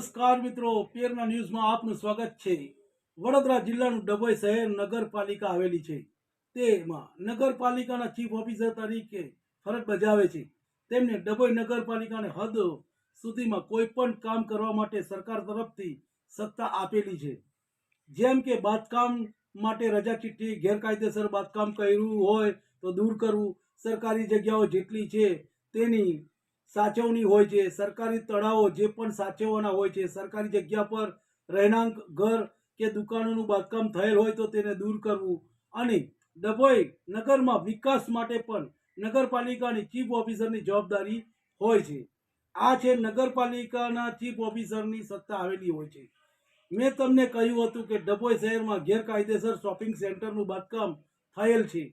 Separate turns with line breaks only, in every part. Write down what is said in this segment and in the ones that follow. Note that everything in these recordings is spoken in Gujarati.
નમસ્કાર મિત્રો, પેરના ન્યૂઝમાં આપનું સ્વાગત છે। વડોદરા જિલ્લાનું ડભોઈ શહેર નગરપાલિકા આવેલી છે। તેમાં નગરપાલિકાના ચીફ ઓફિસર તરીકે ફરજ બજાવે છે। તેમને ડભોઈ નગરપાલિકાને હદ સુધીમાં કોઈ પણ કામ કરવા માટે સરકાર તરફથી સત્તા આપેલી છે। જેમ કે બાંધકામ માટે રજા ચિઠ્ઠી, ગેરકાયદેસર બાંધકામ કર્યું હોય તો દૂર કરવું, સરકારી જગ્યાઓ જેટલી છે તેની સાચવણી હોય છે, સરકારી તળાવો જે પણ સાચવવાના હોય છે, સરકારી જગ્યા પર રહેણાંક ઘર કે દુકાનોનું બાંધકામ થયેલ હોય તો તેને દૂર કરવું અને ડભોઈ નગરમાં વિકાસ માટે પણ નગરપાલિકાની ચીફ ઓફિસરની જવાબદારી હોય છે। આ છે નગરપાલિકાના ચીફ ઓફિસરની સત્તા આવેલી હોય છે। મેં તમને કહ્યું હતું કે ડભોઈ શહેરમાં ગેરકાયદેસર શોપિંગ સેન્ટરનું બાંધકામ થયેલ છે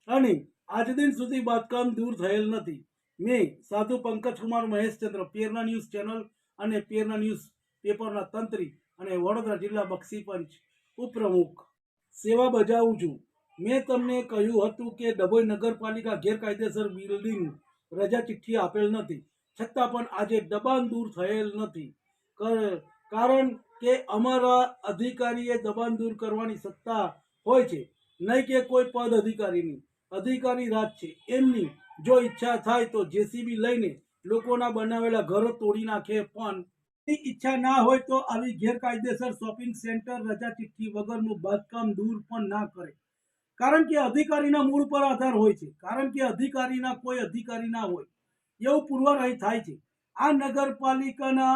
અને આજ દિન સુધી બાંધકામ દૂર થયેલ નથી। મેં સાધુ પંકજકુમાર મહેશચંદ્ર પેરના ન્યૂઝ ચેનલ અને પેરના ન્યૂઝ પેપરના તંત્રી અને વડોદરા જિલ્લા બક્ષી પંચ ઉપપ્રમુખ સેવા બજાવું છું। મેં તમને કહ્યું હતું કે ડભોઈ નગરપાલિકા ગેરકાયદેસર બિલ્ડિંગ રજા ચિઠ્ઠી આપેલ નથી, છતાં પણ આજે દબાણ દૂર થયેલ નથી। કારણ કે અમારા અધિકારીએ દબાણ દૂર કરવાની સત્તા હોય છે, નહીં કે કોઈ પદ અધિકારીની। અધિકારી રાજ છે, એમની જો ઈચ્છા થાય તો જેસીબી લઈને લોકોના બનાવેલા ઘરો તોડી નાખે, પણ ઈચ્છા ના હોય તો આવી ગેરકાયદેસર શોપિંગ સેન્ટર રજા ચિઠ્ઠી વગરનું બાંધકામ દૂર પણ ના કરે। કારણ કે અધિકારીના મૂળ પર આધાર હોય છે, કારણ કે અધિકારીના કોઈ અધિકારી ના હોય એવું પુરવાર અહીં થાય છે। આ નગરપાલિકાના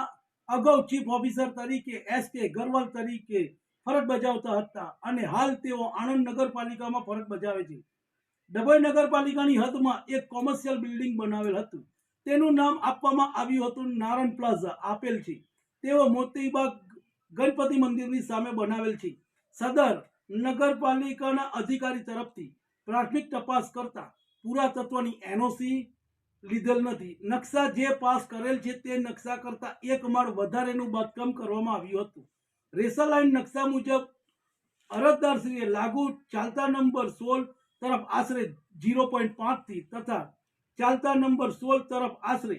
અગાઉ ચીફ ઓફિસર તરીકે એસ.કે. ગરવાલ તરીકે ફરજ બજાવતા હતા અને હાલ તેઓ આણંદ નગરપાલિકામાં ફરજ બજાવે છે। ડભોઈ નગરપાલિકાની હદમાં એક કોમર્શિયલ બિલ્ડિંગ બનાવેલ હતું, તેનું નામ આપવામાં આવ્યું હતું નારાયણ પ્લાઝા આપેલ છે। તેઓ મોતીબાગ ગણપતિ મંદિરની સામે બનાવેલ છે। સદર નગરપાલિકાના અધિકારી તરફથી પ્રાથમિક તપાસ કરતા પુરાતત્વની એનઓસી લીધેલ નથી। નકશા જે પાસ કરેલ છે તે નકશા કરતા એક માળ વધારેનું બાંધકામ કરવામાં આવ્યું હતું। રેસર લાઇન નકશા મુજબ અરજદારશ્રીએ લાગુ ચાલતા નંબર 16 તરફ આશરે 0.5 થી તથા ચાલતા નંબર 16 તરફ આશરે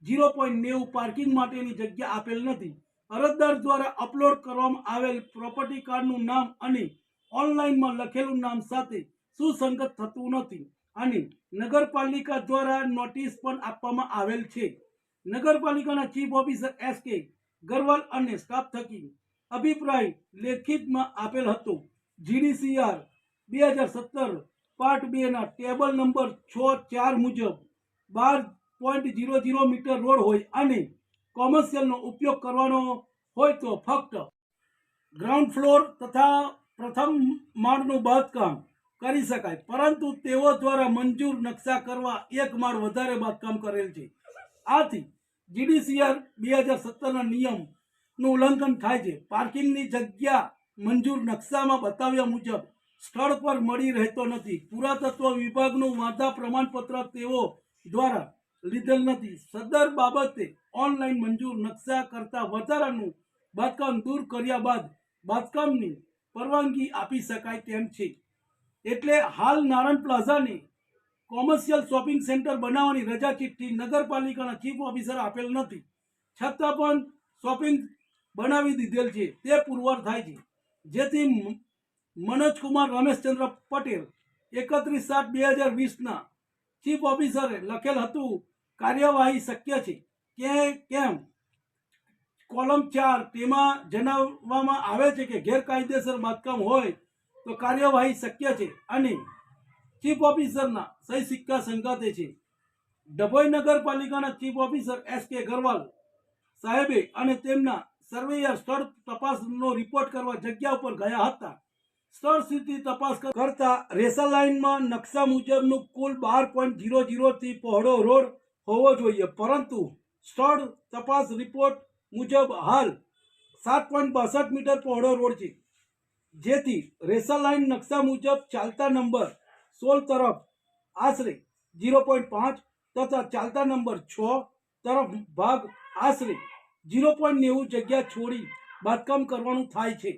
0.90 પાર્કિંગ માટેની જગ્યા આપેલ નથી। અરજદાર દ્વારા અપલોડ કરવામાં આવેલ પ્રોપર્ટી કાર્ડનું નામ અને ઓનલાઈનમાં લખેલું નામ સાથે સુસંગત થતું નથી અને નગરપાલિકા દ્વારા નોટિસ પણ આપવામાં આવેલ છે। નગરપાલિકાના ચીફ ઓફિસર એસ.કે. ગરવાલ અને સ્ટાફ થકી અભિપ્રાય લેખિતમાં આપેલ હતો। જીડીસીઆર 2017 પાર્ટ 2 ના ટેબલ નંબર 6.4 મુજબ 12.00 મીટર રોડ હોય અને કોમર્શિયલનો ઉપયોગ કરવાનો હોય તો ફક્ત ગ્રાઉન્ડ ફ્લોર તથા પ્રથમ માળનું બાંધકામ કરી શકાય, પરંતુ તેઓ દ્વારા મંજૂર નકશા કરવા એક માળ વધારે બાંધકામ કરેલ છે। આથી જીડીસીઆર 2017ના નિયમનું ઉલ્લંઘન થાય છે। પાર્કિંગની જગ્યા મંજૂર નકશામાં બતાવ્યા મુજબ સ્થળ પર મળી રહેતો નથી। પુરાતત્વ વિભાગનું વાંધા પ્રમાણપત્ર તેઓ દ્વારા લીધેલ નથી। સદર બાબતે ઓનલાઈન મંજૂર નકશા કરતા વધારાનું બાંધકામ દૂર કર્યા બાદ બાંધકામની પરવાનગી આપી શકાય તેમ છે। એટલે હાલ નારાયણ પ્લાઝાને કોમર્શિયલ શોપિંગ સેન્ટર બનાવવાની રજા ચિઠ્ઠી નગરપાલિકાના ચીફ ઓફિસર આપેલ નથી, છતાં પણ શોપિંગ બનાવી દીધેલ છે તે પુરવાર થાય છે। જેથી મનોજકુમાર રમેશચંદ્ર પટેલ 31/7/2020ના ચીફ ઓફિસરે લખેલ હતું કાર્યવાહી શક્ય છે કે કેમ। કોલમ 4 તેમાં જણાવવામાં આવે છે કે ગેરકાયદેસર બાંધકામ હોય તો કાર્યવાહી શક્ય છે અને ચીફ ઓફિસરના સહી સિક્કા સંગાથે છે। ડભોઈ નગરપાલિકાના ચીફ ઓફિસર એસ.કે. ગરવાલ સાહેબે અને તેમના સર્વેયર સ્થળ તપાસનો રિપોર્ટ કરવા જગ્યા ઉપર ગયા હતા। સ્થળ સ્થિતિ તપાસ કરતા રેસર લાઇનમાં નકશા મુજબનું કુલ 12.00 થી પહોળો રોડ હોવો જોઈએ, પરંતુ સ્થળ તપાસ રિપોર્ટ મુજબ હાલ 7.62 મીટર પહોળો રોડ છે। જેથી રેસર લાઇન નકશા મુજબ ચાલતા નંબર 16 તરફ આશરે 0.5 તથા ચાલતા નંબર 6 તરફ ભાગ આશરે 0.90 જગ્યા છોડી બાંધકામ કરવાનું થાય છે।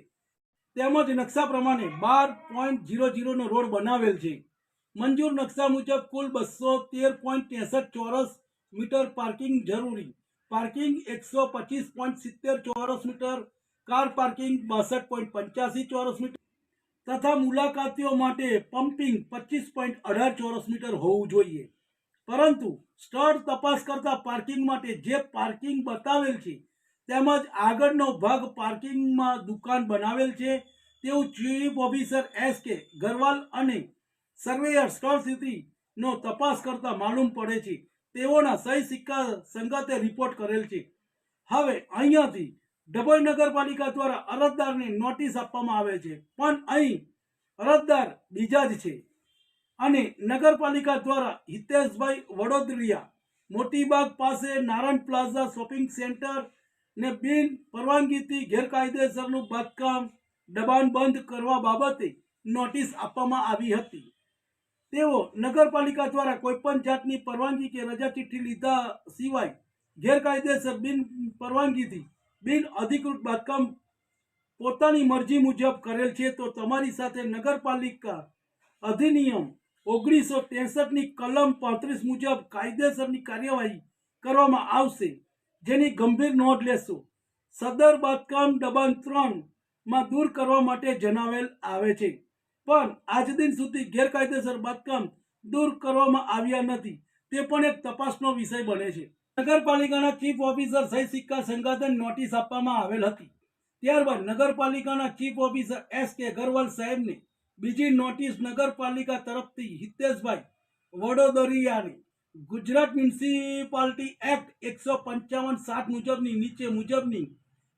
તેમજ નકશા પ્રમાણે 12.00 નો રોડ બનાવેલ છે। મંજૂર નકશા મુજબ કુલ 213.63 ચોરસ મીટર પાર્કિંગ જરૂરી પાર્કિંગ 125.70 ચોરસ મીટર, કાર પાર્કિંગ 62.85 ચોરસ મીટર તથા મુલાકાતીઓ માટે પમ્પિંગ 25.18 ચોરસ મીટર હોવું જોઈએ. પરંતુ સ્થળ તપાસ કરતા પાર્કિંગ માટે જે પાર્કિંગ બતાવેલ છે તેમજ આગળનો ભાગ પાર્કિંગમાં દુકાન બનાવેલ છે તેવું ચીફ ઓફિસર એસ.કે. ગરવાલ અને સર્વેયર સ્થળ સ્થિતિનો તપાસ કરતા માલુમ પડે છે. તેઓના સહી સિક્કા સંગાતે રિપોર્ટ કરેલ છે. હવે અહીંયાથી ડભોઈ નગરપાલિકા દ્વારા અરજદારને નોટિસ આપવામાં આવે છે, પણ અહીં અરજદાર બીજા જ છે અને નગરપાલિકા દ્વારા હિતેશભાઈ વડોદરિયા મોતીબાગ પાસે નારાયણ પ્લાઝા શોપિંગ સેન્ટર ને બિન પરવાનગીથી ગેરકાયદેસરનું બાંધકામ દબાણ બંધ કરવા બાબતે નોટિસ આપવામાં આવી હતી. તેઓ નગરપાલિકા દ્વારા કોઈપણ જાતની પરવાનગી કે રજા ચિઠ્ઠી લીધા સિવાય ગેરકાયદેસર બિન પરવાનગીથી બિન અધિકૃત બાંધકામ પોતાની મરજી મુજબ કરેલ છે, તો તમારી સાથે નગરપાલિકા અધિનિયમ 1963ની કલમ 35 મુજબ કાયદેસરની કાર્યવાહી કરવામાં આવશે, જેની ગંભીર નોંધ લેશો. સદર બાંધકામ દબાણ 3માં દૂર કરવા માટે જણાવેલ આવે છે, પણ આજ દિન સુધી ગેરકાયદેસર બાંધકામ દૂર કરવામાં આવ્યા નથી. તે પણ એક તપાસનો વિષય બને છે. નગરપાલિકાના ચીફ ઓફિસર સહી સિક્કા સંગાતે નોટિસ આપવામાં આવેલ હતી. ત્યારબાદ નગરપાલિકાના ચીફ ઓફિસર એસ.કે. ગરવાલ સાહેબને બીજી નોટિસ નગરપાલિકા તરફથી હિતેશભાઈ વડોદરિયાને ગુજરાત મ્યુનિસિપાલિટી એક્ટ 155(7) મુજબની નીચે મુજબની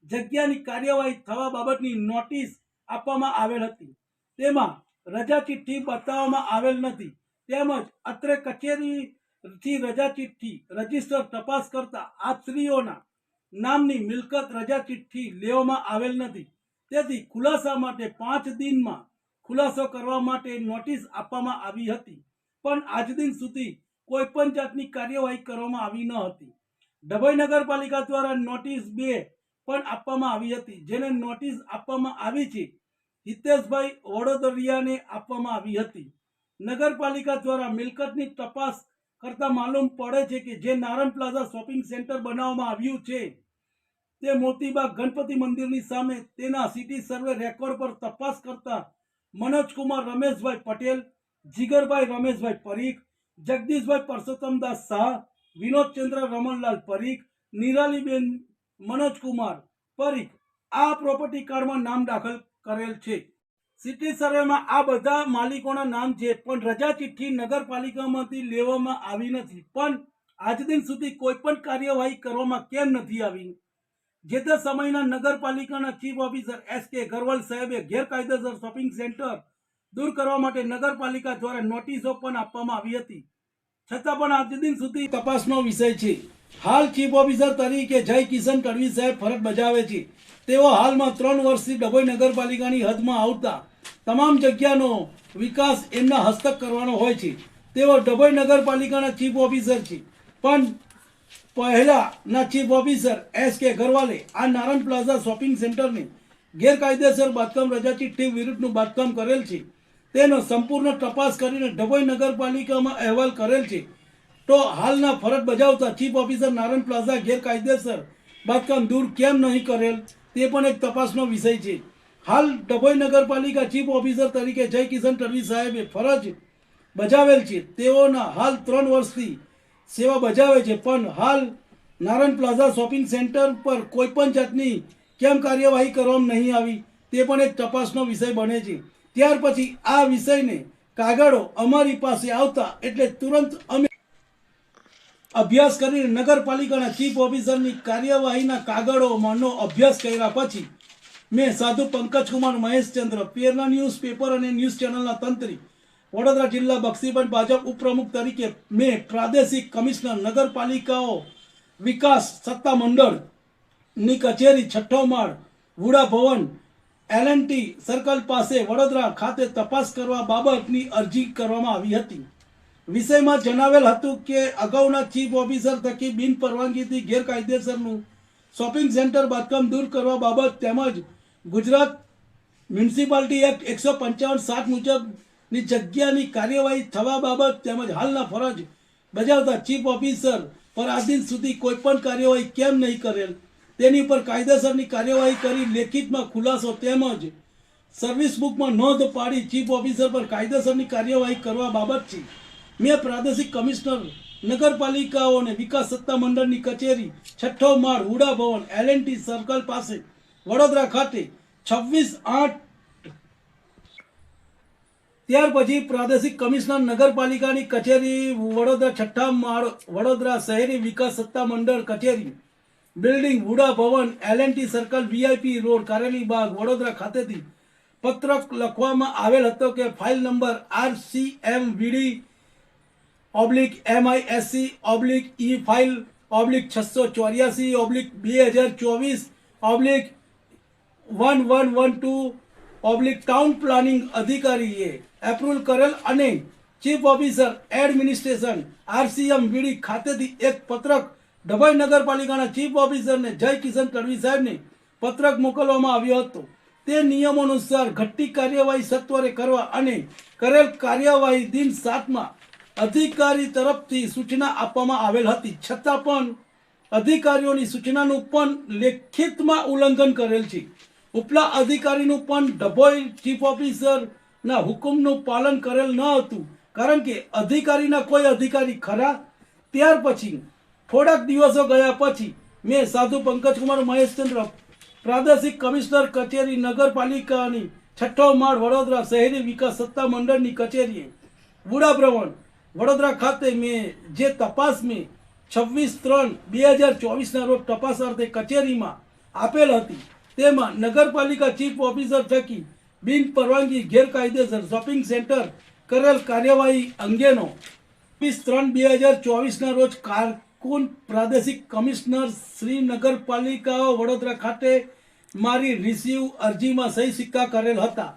જગ્યાની કાર્યવાહી થવા બાબતની નોટિસ આપવામાં આવેલ હતી. તેમાં રજા ચિઠ્ઠી બતાવવામાં આવેલ નથી, તેમજ અત્રે કચેરીથી રજા ચિઠ્ઠી રજીસ્ટર તપાસ કરતા આપશ્રીઓના નામની મિલકત રજા ચિઠ્ઠી લેવામાં આવેલ નથી. તેથી ખુલાસા માટે 5 દિનમાં ખુલાસો કરવા માટે નોટિસ આપવામાં આવી હતી, પણ આજ દિન સુધી કોઈ પણ જાતની કાર્યવાહી કરવામાં આવી ન હતી. ડભોઈ નગરપાલિકા દ્વારા નોટિસ 2 પણ આપવામાં આવી હતી, જેને નોટિસ આપવામાં આવી છે હિતેશભાઈ વડોદરિયાને આપવામાં આવી હતી. નગરપાલિકા દ્વારા મિલકતની તપાસ કરતા માલુમ પડે છે કે જે નારાયણ પ્લાઝા શોપિંગ સેન્ટર બનાવવામાં આવ્યું છે તે મોતીબાગ ગણપતિ મંદિરની સામે તેના સિટી સર્વે રેકોર્ડ પર તપાસ કરતા મનોજકુમાર રમેશભાઈ પટેલ, જીગરભાઈ રમેશભાઈ પરીખ, જગદીશભાઈ પરસોત્તમદાસ શાહ, વિનોદચંદ્ર રમણલાલ પરીખ, નિરાલીબેન મનોજકુમાર પરીખ આ પ્રોપર્ટી કાર્ડમાં નામ દાખલ કરેલ છે. સિટી સર્વેમાં આ બધા માલિકોના નામ છે, પણ રજા ચિઠ્ઠી નગરપાલિકામાંથી લેવામાં આવી નથી. પણ આજ દિન સુધી કોઈ પણ કાર્યવાહી કરવામાં કેમ નથી આવી? જે તે સમયના નગરપાલિકાના ચીફ ઓફિસર એસ.કે. ગરવાલ સાહેબે ગેરકાયદેસર શોપિંગ સેન્ટર દૂર કરવા માટે નગરપાલિકા દ્વારા નોટિસો પણ આપવામાં આવી હતી, છતાં પણ આજ દિન સુધી તપાસનો વિષય છે. હાલ ચીફ ઓફિસર તરીકે જય કિશન તડવી સાહેબ ફરજ બજાવે છે. તેઓ હાલમાં 3 વર્ષથી ડભોઈ નગરપાલિકાની હદમાં આવતા તમામ જગ્યાનો વિકાસ એમના હસ્તક કરવાનો હોય છે. તેઓ ડભોઈ નગરપાલિકાના ચીફ ઓફિસર છે, પણ પહેલાના ચીફ ઓફિસર એસ.કે. ગરવાલે આ નારાયણ પ્લાઝા શોપિંગ સેન્ટરને ગેરકાયદેસર બાંધકામ રજા ચિઠ્ઠી વિરુદ્ધનું બાંધકામ કરેલ છે, તેનો સંપૂર્ણ તપાસ કરીને ડભોઈ નગરપાલિકામાં અહેવાલ કરેલ છે. તો હાલના ફરજ બજાવતા ચીફ ઓફિસર નારાયણ પ્લાઝા ગેરકાયદેસર બાંધકામ દૂર કેમ નહીં કરેલ, તે પણ એક તપાસનો વિષય છે. હાલ ડભોઈ નગરપાલિકા ચીફ ઓફિસર તરીકે જય કિશન તડવી સાહેબે ફરજ બજાવેલ છે. તેઓના હાલ 3 વર્ષથી સેવા બજાવે છે, પણ હાલ નારાયણ પ્લાઝા શોપિંગ સેન્ટર પર કોઈ પણ જાતની કેમ કાર્યવાહી કરવામાં નહીં આવી, તે પણ એક તપાસનો વિષય બને છે. ત્યાર પછી આ વિષયને કાગળો અમારી પાસે આવતા એટલે તુરંત અમે અભ્યાસ કરીને નગરપાલિકાના ચીફ ઓફિસરની કાર્યવાહીના કાગળોમાંનો અભ્યાસ કર્યા પછી મેં સાધુ પંકજકુમાર મહેશચંદ્ર પેરના ન્યૂઝપેપર અને ન્યૂઝ ચેનલના તંત્રી વડોદરા જિલ્લા બક્ષીબંધ ભાજપ ઉપપ્રમુખ તરીકે મેં પ્રાદેશિક કમિશનર નગરપાલિકાઓ વિકાસ સત્તા મંડળની કચેરી 6ઠ્ઠો માળ વુડા ભવન L&T સર્કલ પાસે વડોદરા ખાતે તપાસ કરવા બાબતની અરજી કરવામાં આવી હતી. વિષયમાં જણાવેલ હતું કે અગાઉના ચીફ ઓફિસર થકી બિન પરવાનગીથી ગેરકાયદેસરનું શોપિંગ સેન્ટર બાંધકામ દૂર કરવા બાબત તેમજ ગુજરાત મ્યુનિસિપાલિટી એક્ટ 155(7) મુજબની જગ્યાની કાર્યવાહી થવા બાબત તેમજ હાલના ફરજ બજાવતા ચીફ ઓફિસર પણ આજ દિન સુધી કોઈ પણ કાર્યવાહી કેમ નહીં કરેલ તેની પર કાયદેસરની કાર્યવાહી કરી લેખિતમાં ખુલાસો તેમજ સર્વિસ બુકમાં નોંધ પાડી ચીફ ઓફિસર પર કાયદેસરની કાર્યવાહી કરવા બાબતથી મેં પ્રાદેશિક કમિશનર નગરપાલિકાઓ અને વિકાસ સત્તા મંડળની કચેરી 6ઠ્ઠો માળ હુડા ભવન L&T સર્કલ પાસે વડોદરા ખાતે 26/8 ત્યાર પછી પ્રાદેશિક કમિશનર નગરપાલિકાની કચેરી વડોદરા 6ઠ્ઠા માળ વડોદરા શહેરી વિકાસ સત્તા મંડળ કચેરી બિલ્ડિંગ હુડા ભવન L&T સર્કલ VIP રોડ કારેલી બાગ વડોદરા ખાતેથી પત્રક લખવામાં આવેલ હતો કે file number RCM-MISC/E file /684/2024/1112 town planning અધિકારીએ એપ્રુવલ કરેલ અને ચીફ ઓફિસર એડમિનિસ્ટ્રેશન RCM-VD ખાતેથી એક પત્રક ડભોઈ નગરપાલિકાના ચીફ ઓફિસરને જય કિશન તડવી સાહેબને પત્રક મોકલવામાં આવ્યો હતો. તે નિયમો અનુસાર ઘટતી કાર્યવાહી સત્વરે કરવા અને કરેલ કાર્યવાહી દિન 7માં અધિકારી તરફથી સૂચના આપવામાં આવેલ હતી. છતાં પણ અધિકારીઓની સૂચનાનું પણ લેખિતમાં ઉલ્લંઘન કરેલ છે. ઉપલા અધિકારીનું પણ ડભોઈ ચીફ ઓફિસરના હુકમનું પાલન કરેલ ન હતું, કારણ કે અધિકારીના કોઈ અધિકારી ખરા. ત્યાર પછી થોડાક દિવસો ગયા પછી મેં સાધુ પંકજકુમાર મહેશચંદ્ર પ્રાદેશિક કમિશનર કચેરી નગરપાલિકાની 6ઠ્ઠો માળ વડોદરા શહેરી વિકાસ સત્તા મંડળની કચેરીએ વુડા ભવન વડોદરા ખાતે મેં જે તપાસ મેં 26/3/2024 રોજ તપાસ અર્થે કચેરીમાં આપેલ હતી, તેમાં નગરપાલિકા ચીફ ઓફિસર થકી બિન પરવાનગી ગેરકાયદેસર શોપિંગ સેન્ટર કરેલ કાર્યવાહી અંગેનો 26/3/2024 રોજ કારકુન પ્રાદેશિક કમિશનર શ્રી નગરપાલિકાઓ વડોદરા ખાતે મારી રિસીવ અરજીમાં સહી સિક્કા કરેલ હતા.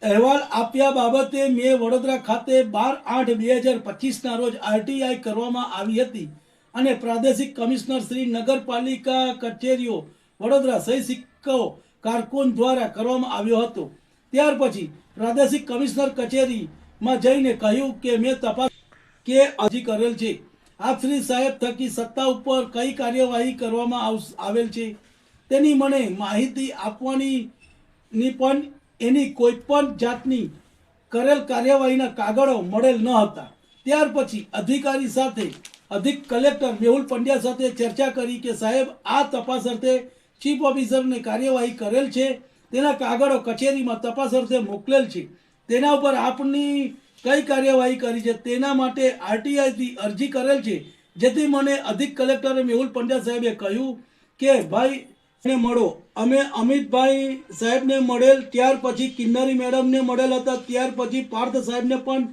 અહેવાલ આપ્યા બાબતે મેં વડોદરા ખાતે 12/8/2025 રોજ RTI કરવામાં આવી હતી અને પ્રાદેશિક કમિશનર શ્રી નગરપાલિકા કચેરીઓ વડોદરા સહી સિક્કો કારકુન દ્વારા કરવામાં આવ્યો હતો. ત્યાર પછી પ્રાદેશિક કમિશનર કચેરીમાં જઈને કહ્યું કે મેં તપાસ કે અરજી કરેલ છે. આપ શ્રી સાહેબ થકી સત્તા ઉપર કઈ કાર્યવાહી કરવામાં આવેલ છે તેની મને માહિતી આપવાની પણ એની કોઈ પણ જાતની કરેલ કાર્યવાહીના કાગળો મળેલ ન હતા. ત્યાર પછી અધિકારી સાથે અધિક કલેક્ટર મેહુલ પંડ્યા સાથે ચર્ચા કરી કે સાહેબ આ તપાસ અર્થે ચીફ ઓફિસરને કાર્યવાહી કરેલ છે, તેના કાગળો કચેરીમાં તપાસ અર્થે મોકલેલ છે, તેના ઉપર આપની કઈ કાર્યવાહી કરી છે તેના માટે RTIથી અરજી કરેલ છે. જેથી મને અધિક કલેક્ટરે મેહુલ પંડ્યા સાહેબે કહ્યું કે ભાઈ ને મળો. અમે અમિતભાઈ સાહેબને મળેલ, ત્યાર પછી કિન્નરી મેડમને મળેલ હતા, ત્યાર પછી પાર્થ સાહેબને પણ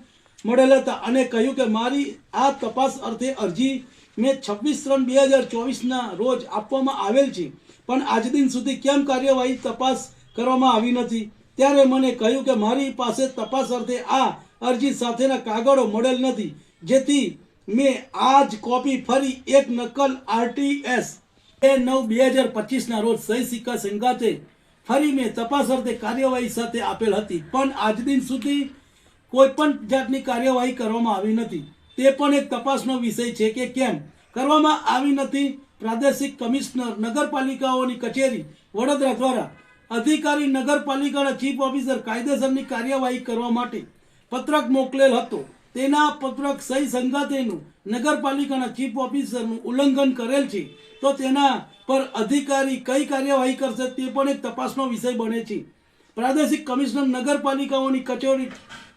મળેલ હતા અને કહ્યું કે મારી આ તપાસ અર્થે અરજી મેં 26/3/2024 રોજ આપવામાં આવેલ છે, પણ આજ દિન સુધી કેમ કાર્યવાહી તપાસ કરવામાં આવી નથી. ત્યારે મને કહ્યું કે મારી પાસે તપાસ અર્થે આ અરજી સાથેના કાગળો મળેલ નથી, જેથી મેં આ જ કોપી ફરી એક નકલ RTS 9/2025 રોજ સહી સિક્કા સંગાથે ફરી મેં તપાસ અર્થે કાર્યવાહી સાથે આપેલ હતી, પણ આજ દિન સુધી કોઈ પણ જાતની કાર્યવાહી કરવામાં આવી નથી. તે પણ એક તપાસનો વિષય છે કે કેમ કરવામાં આવી નથી. પ્રાદેશિક કમિશનર નગરપાલિકાઓની કચેરી વડોદરા દ્વારા અધિકારી નગરપાલિકાના ચીફ ઓફિસર કાયદેસરની કાર્યવાહી કરવા માટે પત્રક મોકલેલ હતો. તેના પત્રક સહી સંગાથેનું નગરપાલિકાના ચીફ ઓફિસરનું ઉલ્લંઘન કરેલ છે, તો તેના પર અધિકારી કઈ કાર્યવાહી કરશે તે પણ એક તપાસનો વિષય બને છે. પ્રાદેશિક કમિશનર નગરપાલિકાઓની કચેરી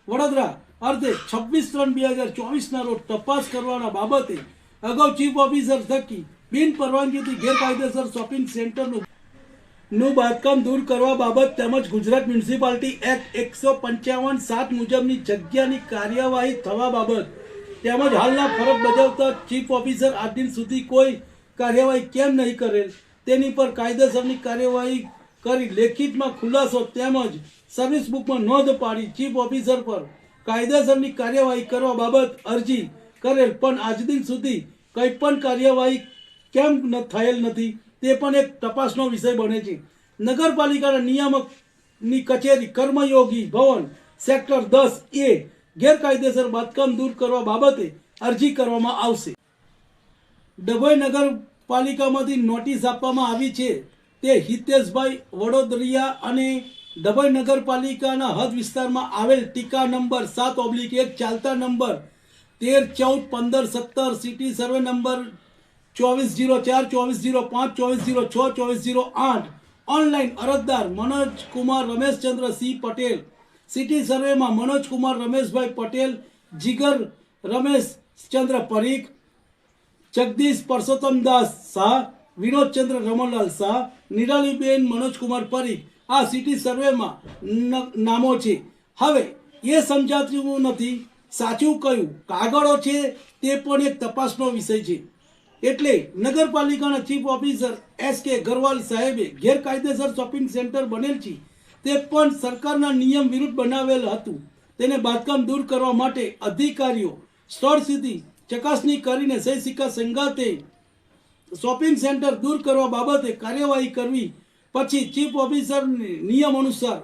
વડોદરા અર્થે 26/3/2024 રોજ તપાસ કરવાના બાબતે અગાઉ ચીફ ઓફિસર થકી બિન પરવાનગીથી ગેરકાયદેસર શોપિંગ સેન્ટરનું બાંધકામ દૂર કરવા બાબત તેમજ ગુજરાત મ્યુનિસિપાલિટી એક્ટ 155(7) મુજબની જગ્યાની કાર્યવાહી થવા બાબત તેમજ હાલના ફરજ બજાવતા ચીફ ઓફિસર આજ દિન સુધી કોઈ કાર્યવાહી કેમ નહીં કરેલ તેની પર કાયદેસરની કાર્યવાહી કરી લેખિતમાં ખુલાસો તેમજ સર્વિસ બુકમાં નોંધ પાડી ચીફ ઓફિસર પર કાયદેસરની કાર્યવાહી કરવા બાબત અરજી કરેલ, પણ આજ દિન સુધી કંઈ પણ કાર્યવાહી કેમ થયેલ નથી તે પણ એક તપાસનો વિષય બને છે. નગરપાલિકાના નિયામકની કચેરી કર્મયોગી ભવન સેક્ટર 10A ગેરકાયદેસર બાંધકામ દૂર કરવા બાબતે અરજી કરવામાં આવશે. ડભોઈ નગરપાલિકામાંથી નોટિસ આપવામાં આવી છે તે હિતેશભાઈ વડોદરિયા અને ડભોઈ નગરપાલિકાના હદ વિસ્તારમાં આવેલ ટીકા નંબર 7/1 ચાલતા number 13, 14, 15, 17 city survey number 2404, 2405, 2406, 2408 online અરજદાર મનોજકુમાર રમેશચંદ્રસિંહ પટેલ, સિટી સર્વેમાં મનોજકુમાર રમેશભાઈ પટેલ, જીગર રમેશચંદ્ર પરીખ, જગદીશ પરસોત્તમદાસ શાહ, વિનોદચંદ્ર રમણલાલ શાહ, નિરાલીબેન મનોજકુમાર પરીખ આ સિટી સર્વેમાં નામો છે. હવે એ સમજાતું નથી સાચું કયું કાગળો છે તે પણ એક તપાસનો વિષય છે. એટલે નગરપાલિકાના ચીફ ઓફિસર S.K. ગરવાલ સાહેબે ગેરકાયદેસર શોપિંગ સેન્ટર બનેલ છે તે પણ સરકારના નિયમ વિરુદ્ધ બનાવેલ હતું. તેને બાંધકામ દૂર કરવા માટે અધિકારીઓ સ્થળ સુધી ચકાસણી કરીને સહી સિક્કા સંગાતે શોપિંગ સેન્ટર દૂર કરવા બાબતે કાર્યવાહી કરવી પછી ચીફ ઓફિસર નિયમ અનુસાર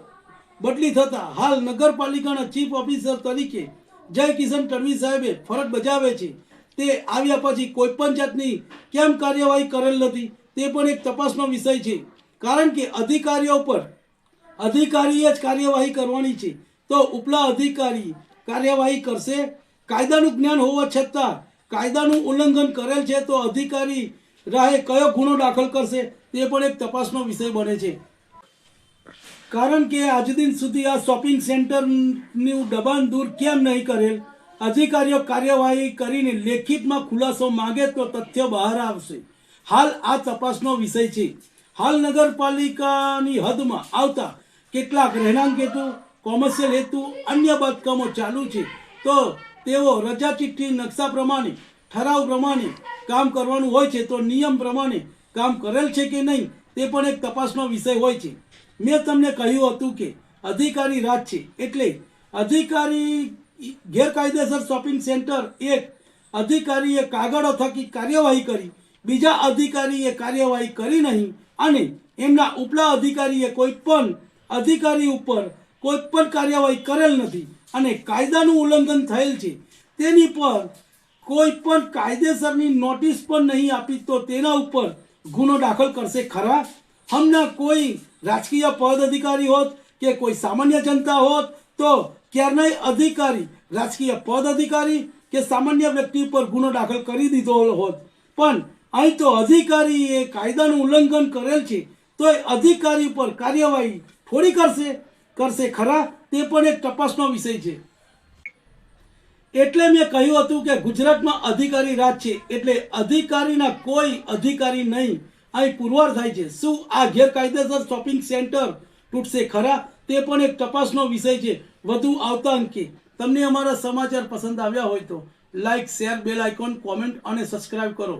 બદલી થતા હાલ નગરપાલિકાના ચીફ ઓફિસર તરીકે જય કિશન તડવી સાહેબે ફરજ બજાવે છે. તે આવ્યા પછી કોઈ પણ જાતની કેમ કાર્યવાહી કરેલ નથી તે પણ એક તપાસનો વિષય છે. કારણ કે અધિકારીઓ પર અધિકારીએ જ કાર્યવાહી કરવાની છે તો ઉપલા અધિકારી કાર્યવાહી કરશે. કાયદાનું જ્ઞાન હોવા છતાં કાયદાનું ઉલ્લંઘન કરેલ છે તો અધિકારી રાહે કયો ગુનો દાખલ કરશે તે પણ એક તપાસનો વિષય બને છે. કારણ કે આજ દિન સુધી આ શોપિંગ સેન્ટરનું દબાણ દૂર કેમ નહીં કરેલ? અધિકારીઓ કાર્યવાહી કરીને લેખિતમાં ખુલાસો માંગે તો તથ્ય બહાર આવશે. હાલ આ તપાસનો વિષય છે. હાલ નગરપાલિકાની હદમાં આવતા કેટલાક રહેણાંક હેતુ, કોમર્શિયલ હેતુ, અન્ય બાંધકામો ચાલુ છે તો તેઓ રજા ચિઠ્ઠી નકશા પ્રમાણે ઠરાવ પ્રમાણે કામ કરવાનું હોય છે તો નિયમ પ્રમાણે કામ કરેલ છે કે નહીં તે પણ એક તપાસનો વિષય હોય છે. મેં તમને કહ્યું હતું કે અધિકારી રાજ છે એટલે અધિકારી ગેરકાયદેસર શોપિંગ સેન્ટર એક અધિકારીએ કાગળો થકી કાર્યવાહી કરી, બીજા અધિકારીએ કાર્યવાહી કરી નહીં અને એમના ઉપલા અધિકારીએ કોઈ પણ અધિકારી ઉપર કોઈ પણ કાર્યવાહી કરેલ નથી અને કાયદાનું ઉલ્લંઘન થયેલ છે તેની પર કોઈ પણ કાયદેસરની નોટિસ પણ નહીં આપી તો તેના ઉપર ગુનો દાખલ કરશે ખરા? હમણાં કોઈ રાજકીય પદ અધિકારી હોત કે કોઈ સામાન્ય જનતા હોત તો ક્યારનાય અધિકારી રાજકીય પદ અધિકારી કે સામાન્ય વ્યક્તિ પર ગુનો દાખલ કરી દીધો હોત. પણ અહીં તો અધિકારીએ કાયદાનું ઉલ્લંઘન કરેલ છે તો એ અધિકારી પર કાર્યવાહી થોડી કરશે ખરા? તે પણ એક તપાસનો વિષય છે. એટલે મેં કહ્યું હતું કે ગુજરાતમાં અધિકારી રાજ છે એટલે અધિકારીના કોઈ અધિકારી નહીં અહીં પુરવાર થાય છે. શું આ ગેરકાયદેસર શોપિંગ સેન્ટર તૂટશે ખરા? તે પણ એક તપાસનો વિષય છે. વધુ આવતા અંકે તમને અમારા સમાચાર પસંદ આવ્યા હોય તો like, share, bell icon, comment અને સબસ્ક્રાઇબ કરો.